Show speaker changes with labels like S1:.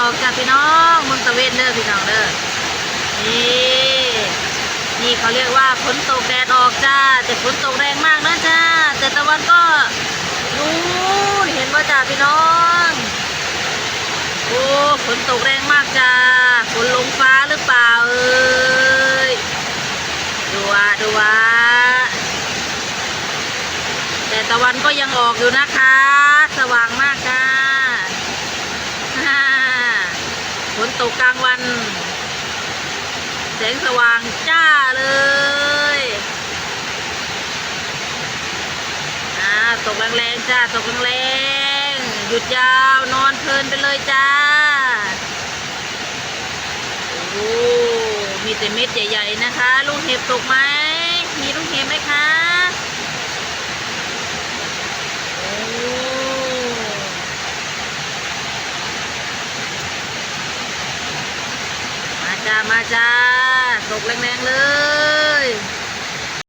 S1: อกจ้าพี่น้องเมืองตะเวนเด้อพี่น้องเด้อนี่เขาเรียกว่าฝนตกแดดออกจ้าแต่ฝนตกแรงมากนะจ้าแต่ตะวันก็นู้นเห็นว่าจ้าพี่น้องโอ้ฝนตกแรงมากจ้าฝนลงฟ้าหรือเปล่าเอ้ยดูว่าแต่ตะวันก็ยังออกอยู่นะคะสว่างมากค่ะฝนตกกลางวันแสงสว่างจ้าเลยตกแรงๆจ้าตกแรงๆหยุดยาวนอนเพลินไปเลยจ้าโอ้มีแต่เม็ดใหญ่ๆนะคะลูกเห็บตกไหมมีลูกเห็บไหมคะมาจ้าตกแรงๆเลย